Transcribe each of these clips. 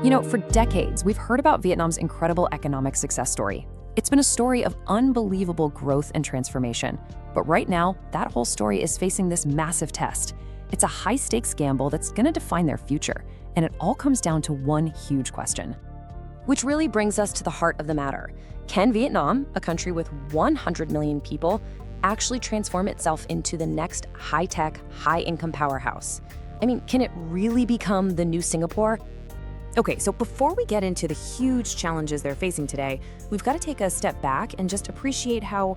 For decades, we've heard about Vietnam's incredible economic success story. It's been a story of unbelievable growth and transformation. But right now, that whole story is facing this massive test. It's a high-stakes gamble that's going to define their future, and it all comes down to one huge question. Which really brings us to the heart of the matter. Can Vietnam, a country with 100 million people, actually transform itself into the next high-tech, high-income powerhouse? Can it really become the new Singapore? Okay, so before we get into the huge challenges they're facing today, we've got to take a step back and just appreciate how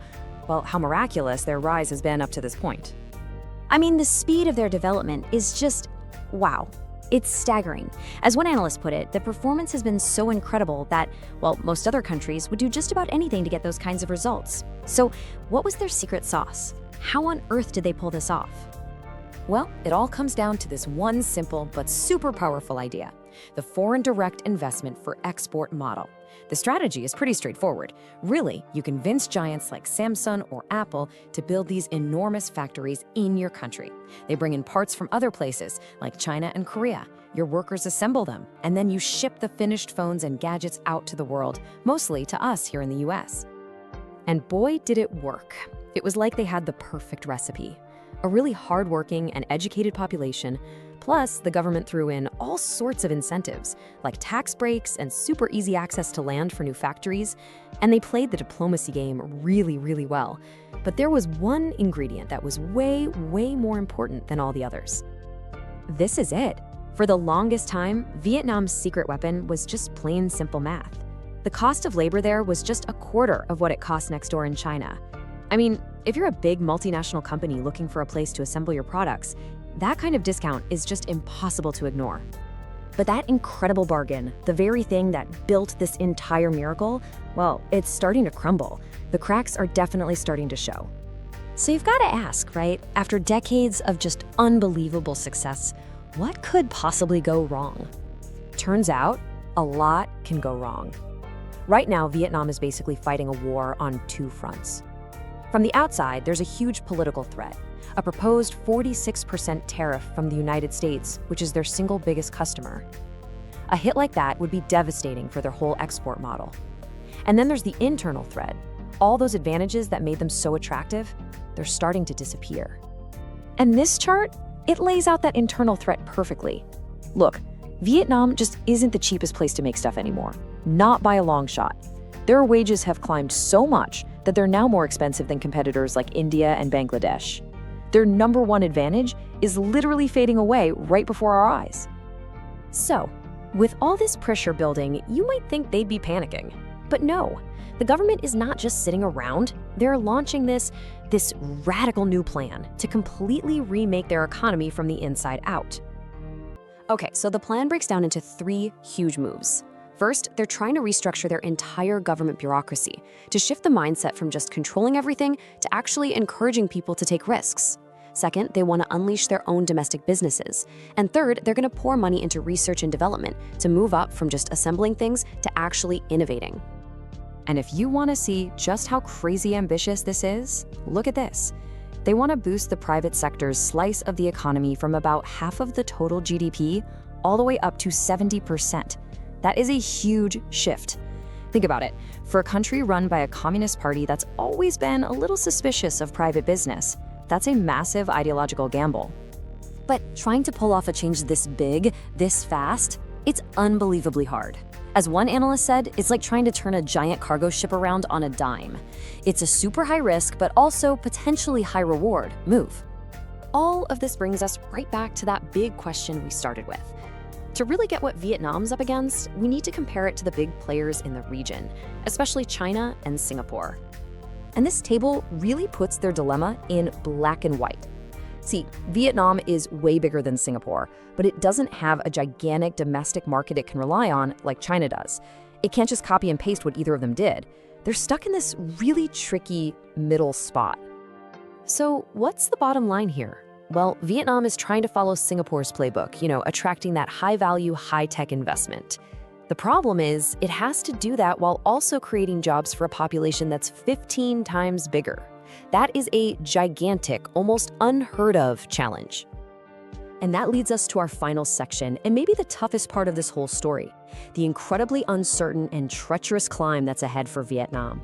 miraculous their rise has been up to this point. The speed of their development is just, wow. It's staggering. As one analyst put it, the performance has been so incredible that, most other countries would do just about anything to get those kinds of results. So, what was their secret sauce? How on earth did they pull this off? Well, it all comes down to this one simple but super powerful idea: the foreign direct investment for export model. The strategy is pretty straightforward. Really, you convince giants like Samsung or Apple to build these enormous factories in your country. They bring in parts from other places, like China and Korea. Your workers assemble them, and then you ship the finished phones and gadgets out to the world, mostly to us here in the US. And boy, did it work. It was like they had the perfect recipe. A really hardworking and educated population, plus the government threw in all sorts of incentives, like tax breaks and super easy access to land for new factories, and they played the diplomacy game really, really well. But there was one ingredient that was way, way more important than all the others. This is it. For the longest time, Vietnam's secret weapon was just plain simple math. The cost of labor there was just a quarter of what it costs next door in China. If you're a big multinational company looking for a place to assemble your products, that kind of discount is just impossible to ignore. But that incredible bargain, the very thing that built this entire miracle, it's starting to crumble. The cracks are definitely starting to show. So you've got to ask, right? After decades of just unbelievable success, what could possibly go wrong? Turns out, a lot can go wrong. Right now, Vietnam is basically fighting a war on two fronts. From the outside, there's a huge political threat, a proposed 46% tariff from the United States, which is their single biggest customer. A hit like that would be devastating for their whole export model. And then there's the internal threat. All those advantages that made them so attractive, they're starting to disappear. And this chart, it lays out that internal threat perfectly. Look, Vietnam just isn't the cheapest place to make stuff anymore, not by a long shot. Their wages have climbed so much that they're now more expensive than competitors like India and Bangladesh. Their number one advantage is literally fading away right before our eyes. So, with all this pressure building, you might think they'd be panicking. But no, the government is not just sitting around. They're launching this radical new plan to completely remake their economy from the inside out. Okay, so the plan breaks down into three huge moves. First, they're trying to restructure their entire government bureaucracy to shift the mindset from just controlling everything to actually encouraging people to take risks. Second, they want to unleash their own domestic businesses. And third, they're going to pour money into research and development to move up from just assembling things to actually innovating. And if you want to see just how crazy ambitious this is, look at this. They want to boost the private sector's slice of the economy from about half of the total GDP all the way up to 70%. That is a huge shift. Think about it. For a country run by a communist party that's always been a little suspicious of private business, that's a massive ideological gamble. But trying to pull off a change this big, this fast, it's unbelievably hard. As one analyst said, it's like trying to turn a giant cargo ship around on a dime. It's a super high risk, but also potentially high reward move. All of this brings us right back to that big question we started with. To really get what Vietnam's up against, we need to compare it to the big players in the region, especially China and Singapore. And this table really puts their dilemma in black and white. See, Vietnam is way bigger than Singapore, but it doesn't have a gigantic domestic market it can rely on like China does. It can't just copy and paste what either of them did. They're stuck in this really tricky middle spot. So what's the bottom line here? Well, Vietnam is trying to follow Singapore's playbook, attracting that high-value, high-tech investment. The problem is, it has to do that while also creating jobs for a population that's 15 times bigger. That is a gigantic, almost unheard of challenge. And that leads us to our final section, and maybe the toughest part of this whole story, the incredibly uncertain and treacherous climb that's ahead for Vietnam.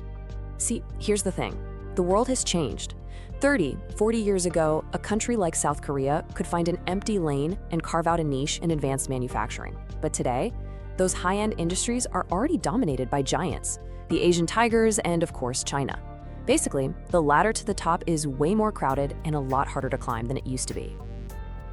See, here's the thing. The world has changed. 30, 40 years ago, a country like South Korea could find an empty lane and carve out a niche in advanced manufacturing. But today, those high-end industries are already dominated by giants, the Asian tigers and, of course, China. Basically, the ladder to the top is way more crowded and a lot harder to climb than it used to be.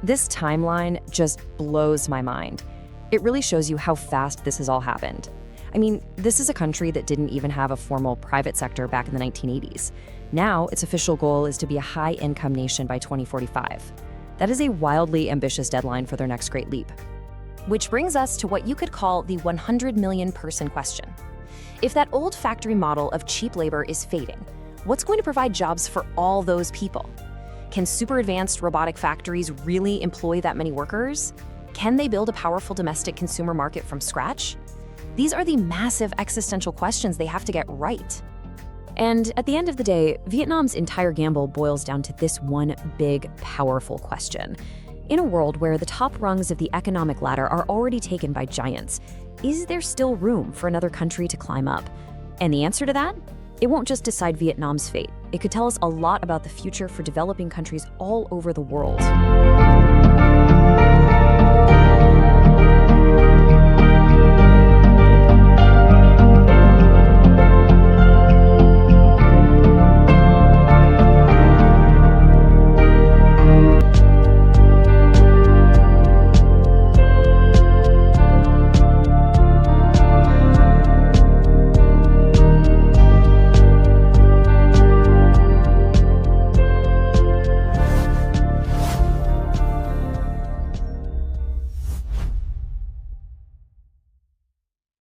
This timeline just blows my mind. It really shows you how fast this has all happened. I mean, this is a country that didn't even have a formal private sector back in the 1980s. Now, its official goal is to be a high-income nation by 2045. That is a wildly ambitious deadline for their next great leap. Which brings us to what you could call the 100 million person question. If that old factory model of cheap labor is fading, what's going to provide jobs for all those people? Can super advanced robotic factories really employ that many workers? Can they build a powerful domestic consumer market from scratch? These are the massive existential questions they have to get right. And at the end of the day, Vietnam's entire gamble boils down to this one big, powerful question. In a world where the top rungs of the economic ladder are already taken by giants, is there still room for another country to climb up? And the answer to that? It won't just decide Vietnam's fate. It could tell us a lot about the future for developing countries all over the world.